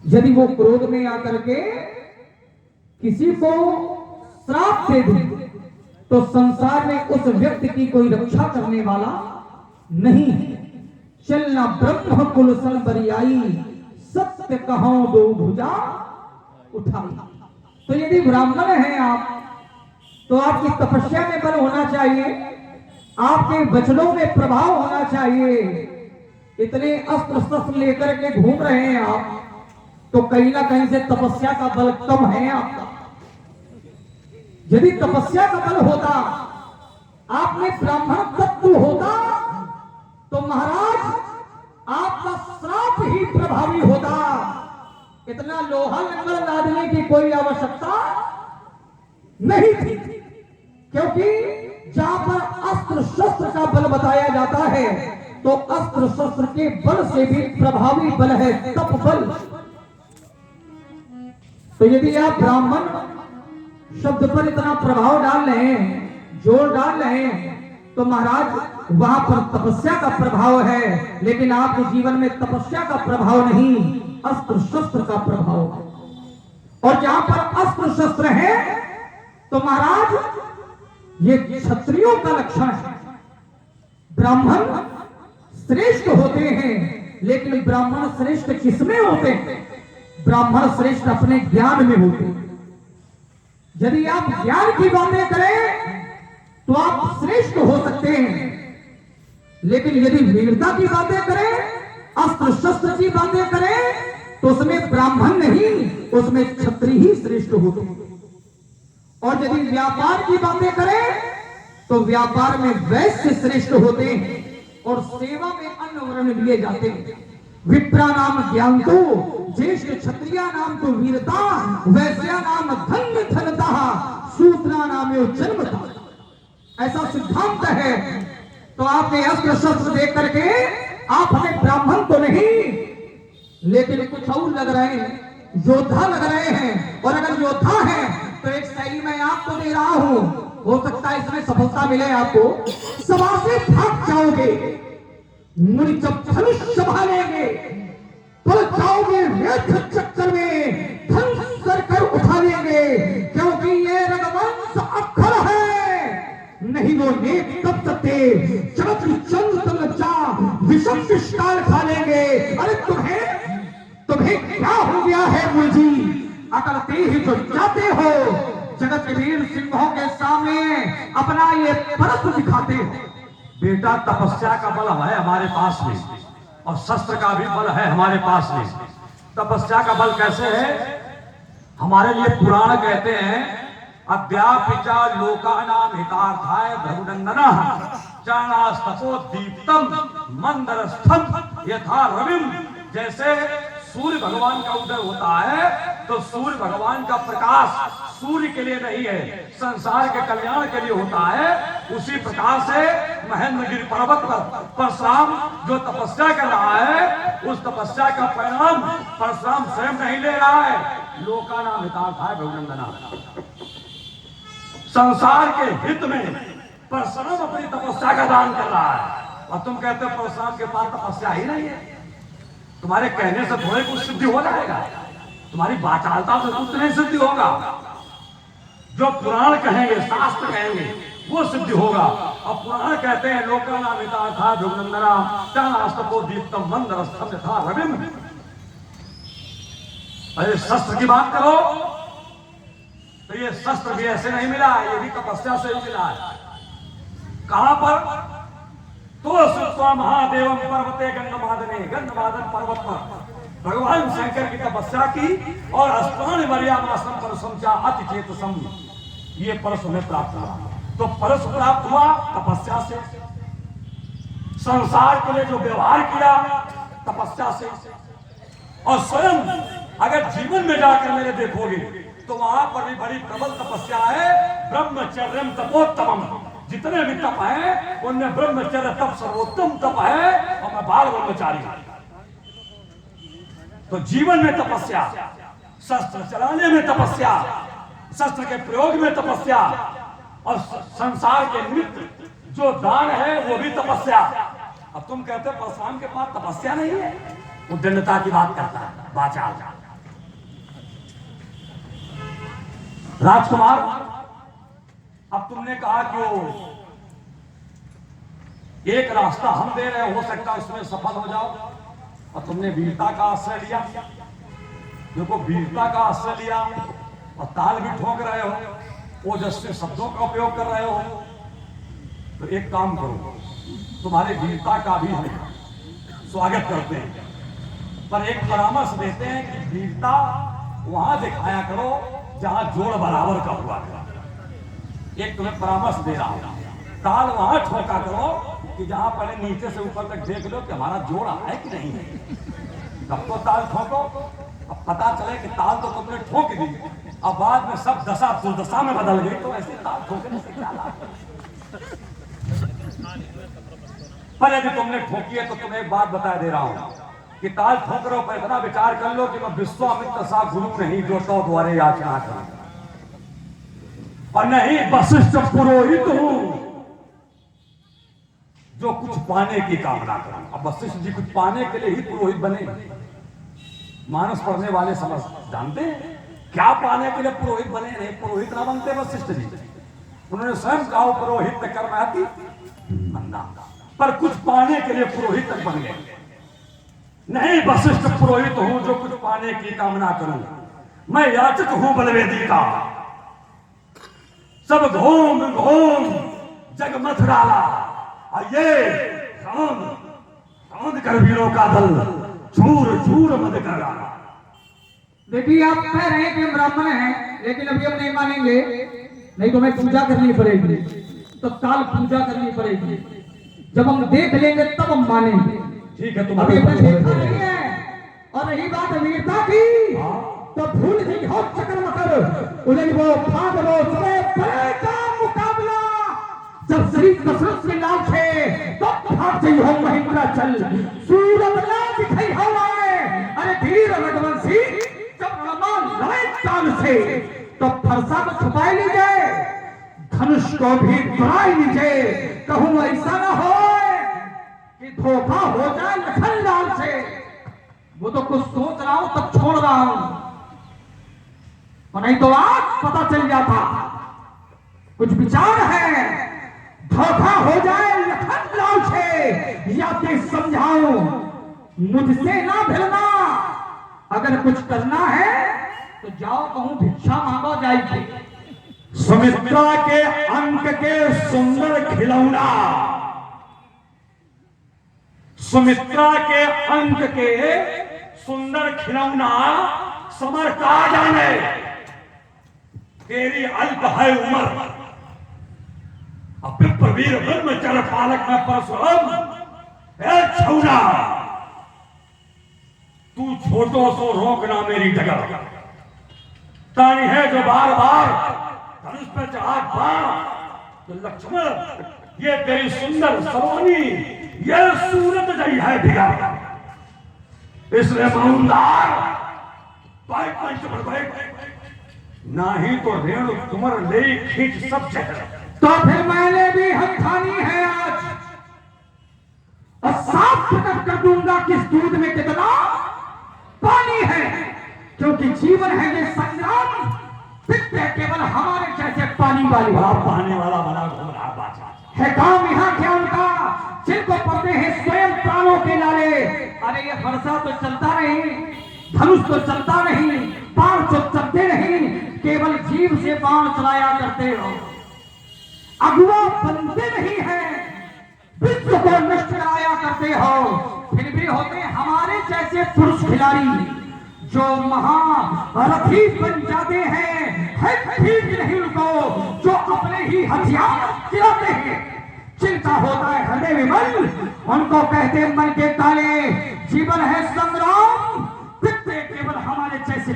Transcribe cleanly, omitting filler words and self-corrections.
यदि वो क्रोध में आकर के किसी को श्राप दे दे तो संसार में उस व्यक्ति की कोई रक्षा करने वाला नहीं है। चलना ब्रह्म कुल सन बरियाई, सत्य कहो दो भुजा उठाई। तो यदि ब्राह्मण हैं आप तो आपकी तपस्या में बल होना चाहिए, आपके वचनों में प्रभाव होना चाहिए। इतने अस्त्र शस्त्र लेकर के घूम रहे हैं आप, तो कहीं ना कहीं से तपस्या का बल कम है आपका। यदि तपस्या का बल होता, आप में ब्राह्मण तत्व होता, तो महाराज आपका श्राप ही प्रभावी होता। इतना लोहा लंगड़ लादने की कोई आवश्यकता नहीं थी, क्योंकि जहां पर अस्त्र शस्त्र का बल बताया जाता है तो अस्त्र शस्त्र के बल से भी प्रभावी बल है तप बल। तो यदि आप ब्राह्मण शब्द पर इतना प्रभाव डाल रहे हैं, जोर डाल रहे हैं, तो महाराज वहां पर तपस्या का प्रभाव है, लेकिन आपके जीवन में तपस्या का प्रभाव नहीं, अस्त्र शस्त्र का प्रभाव है। और जहां पर अस्त्र शस्त्र है तो महाराज ये क्षत्रियों का लक्षण है। ब्राह्मण श्रेष्ठ होते हैं, लेकिन ब्राह्मण श्रेष्ठ किसमें होते हैं? ब्राह्मण श्रेष्ठ अपने ज्ञान में होते हैं। यदि आप ज्ञान की बातें करें तो आप श्रेष्ठ हो सकते हैं, लेकिन यदि वीरता की बातें करें, अस्त्र शस्त्र की बातें करें, तो उसमें ब्राह्मण नहीं, उसमें क्षत्रिय ही श्रेष्ठ होते हैं। और यदि व्यापार की बातें करें तो व्यापार में वैश्य श्रेष्ठ होते हैं और सेवा में अन्य वर्ण लिए जाते हैं। विप्रा नाम ज्ञान तो, ज्येष्ठ क्षत्रिया नाम तो वीरता, वैश्या नाम धन्य धनता, शूद्रा नाम जन्मता। ऐसा सिद्धांत है। तो आपके अस्त्र शस्त्र देख करके आप हमें ब्राह्मण तो नहीं, लेकिन कुछ और लग रहे हैं, योद्धा लग रहे हैं। और अगर योद्धा है तो एक शैली में आपको दे रहा हूं, हो सकता है इसमें सफलता मिले आपको। सभा से भाग जाओगे, मुनि जब धनुष संभालेंगे तो जाओगे व्यर्थ चक्कर में, धनुष सर कर उठा लेंगे, क्योंकि ये रघुवंश अक्षर है, नहीं वो नेक तब सकते। जगत चंद्र तल लज्जा विषम विष्टाल खा लेंगे। अरे तुम्हें क्या हो गया है मुझी, अकलते ही तो जाते हो, जगत के वीर सिंहों के सामने अपना ये परस दिखाते हो। बेटा तपस्या का बल है हमारे पास में, और शस्त्र का भी बल है हमारे पास में। तपस्या का बल कैसे है? हमारे लिए पुराण कहते हैं, अद्यापिचा लोकानाम हितार्थाय भृगुनंदनः चरणास्तपो दीप्तम मंदरस्थम यथा रविम। जैसे सूर्य भगवान का उदय होता है तो सूर्य भगवान का प्रकाश सूर्य के लिए नहीं है, संसार के कल्याण के लिए होता है। उसी प्रकार से महेंद्रगिरी पर्वत पर परशुराम जो तपस्या कर रहा है, उस तपस्या का परिणाम परशुराम स्वयं नहीं ले रहा है, लोकानाम हितार्थाय भृगुनंदनः। संसार के हित में परशुराम अपनी तपस्या का दान कर रहा है। और तुम कहते हो परशुराम के पास तपस्या ही नहीं है। तुम्हारे कहने से थोड़े कुछ सिद्धि हो जाएगा, तुम्हारी वाचालता से कुछ नहीं सिद्धि होगा। जो पुराण कहेंगे, शास्त्र कहेंगे, वो सिद्धि होगा। और पुराण कहते हैं लोकानाम हितार्थाय भृगुनंदनः चरणास्तपो दीप्तम मंदरस्थम यथा रविम। अरे शस्त्र की बात करो तो ये शस्त्र भी ऐसे नहीं मिला है, ये भी तपस्या से ही मिला है। कहां पर? तो सुत्वा महादेवम पर्वते गंधमादन पर्वत पर भगवान शंकर की तपस्या की, और अस्त्राण मर्यामासम परसम चा अति चेतसम, ये परस हमें प्राप्त हुआ। तो परस प्राप्त हुआ तपस्या से। संसार के लिए जो व्यवहार किया तपस्या से। और स्वयं अगर जीवन में जाकर मेरे देखोगे तो वहां पर भी बड़ी प्रबल तपस्या है, ब्रह्मचर्यम तपोत्तमम। जितने भी तप है उनमें ब्रह्मचर्य तप सर्वोत्तम तप है, और मैं बाल ब्रह्मचारी हूं। तो जीवन में तपस्या, शस्त्र चलाने में तपस्या, शस्त्र के प्रयोग में तपस्या, और संसार के निमित्त जो दान है वो भी तपस्या। अब तुम कहते हो परशुराम के पास तपस्या नहीं है, उद्दंडता की बात करता है, वाचा राजकुमार, अब तुमने कहा कि वो एक रास्ता हम दे रहे, हो सकता है उसमें सफल हो जाओ, और तुमने वीरता का आश्रय लिया। देखो, वीरता का आश्रय लिया और ताल भी ठोक रहे हो, ओजस्वी शब्दों का उपयोग कर रहे हो, तो एक काम करो, तुम्हारे वीरता का भी हम स्वागत करते हैं, पर एक परामर्श देते हैं कि वीरता वहां दिखाया करो जहां जोड़ बराबर का हुआ है। एक तुम्हें परामर्श दे रहा हूं, ताल वहां ठोका करो कि जहां पहले नीचे से ऊपर तक देख लो कि हमारा जोड़ है कि नहीं है, तब तो ताल ठोको। अब पता चले कि ताल तो तुमने ठोक दी, अब बाद में सब दशा दुर्दशा में बदल गई, तो ऐसे ताल ठोकने से क्या लाभ? पर यदि तुमने ठोकी है तो तुम्हें एक बात बता दे रहा हूं कि ताल ठोक रहे हो, पर इतना विचार कर लो कि मैं विश्वामित्र सा गुरु नहीं जो तो द्वारे याचना करूं, और नहीं वशिष्ठ पुरोहित हूं जो कुछ पाने की कामना करूं। अब वशिष्ठ जी कुछ पाने के लिए ही पुरोहित बने। मानस पढ़ने वाले समझ जानते हैं क्या पाने के लिए पुरोहित बने, नहीं पुरोहित ना बनते वशिष्ठ जी। उन्होंने स्वयं कहा पुरोहित कर्माति बंदा, पर कुछ पाने के लिए पुरोहित तक बन गए। नहीं वशिष्ठ पुरोहित हूं जो कुछ पाने की कामना करूं, मैं याचक हूं बलवेदी का, सब घूम घूम जग मथ डाला, और ये रौंद कर वीरों का दल चूर चूर मत कर डाला। देखिए, आप कह रहे हैं कि हम ब्राह्मण हैं, लेकिन अभी हम नहीं मानेंगे, नहीं तो हमें पूजा करनी पड़ेगी, तत्काल पूजा करनी पड़ेगी, जब हम देख लेंगे तब हम मानेंगे। ठीक है, अभी हमने देखा नहीं है। और रही बात वीरता की, तो भूल ही हो चक्कर मकर उलझ वो फांद लो सबे बड़े का मुकाबला, जब श्री दशरथ के नाम से तो भाग गई हो महिंद्रा चल, सूरत ना दिखाई हो आए, अरे वीर रघुवंशी जब कमान लड़े चाल से, तो फरसा को छुपाई लीजिए, धनुष को भी दुराई लीजिए, कहूं ऐसा ना हो कि धोखा हो जाए लखन लाल से। वो तो कुछ सोच रहा हूं तब छोड़ रहा हूं, और नहीं तो आज पता चल जाता। कुछ विचार है, धोखा हो जाए लखन लाल से, या ते समझाऊं मुझसे ना भिड़ना, अगर कुछ करना है तो जाओ कहूं भिक्षा मांगो जाएगी। सुमित्रा के अंक के सुंदर खिलौना, सुमित्रा के अंक के सुंदर खिलौना समर का जाने, तेरी अल्प है उम्र, विप्रवीर ब्रह्मचर्य पालक में परशुराम, छौना तू छोटो सो रोकना मेरी जगह, तानी है जो बार बार धनुष पे चढ़ा बाण, तो लक्ष्मण ये तेरी सुंदर सलोनी ये सूरत जई है भिगा, इसलिए माउंदार नहीं तो रेणु कुमर ले खींच सब जगह। तो फिर मैंने भी हथानी है आज, और साफ प्रकट कर दूंगा कि इस दूध में कितना पानी है, क्योंकि जीवन है ये संग्राम, पित्ते केवल हमारे जैसे पानी वाली पानी वाला बना घूम रहा बाजा है। काम यहाँ क्या उनका जिनको पड़ते हैं स्वयं प्राणों के लाले। अरे ये फरसा तो चलता नहीं, धनुष तो चलता नहीं, बाण तो चलते नहीं, केवल जीव से बाण चलाया करते हो, अगुआ बनते नहीं है, विश्व को नष्ट कराया करते हो। फिर भी होते हमारे जैसे पुरुष खिलाड़ी जो महारथी बन जाते हैं, ठीक नहीं उनको जो अपने ही हथियार चलाते हैं। चिंता होता है हृदय विमल, उनको कहते हैं मन के ताले। जीवन है संग्राम, केवल हमारे जैसे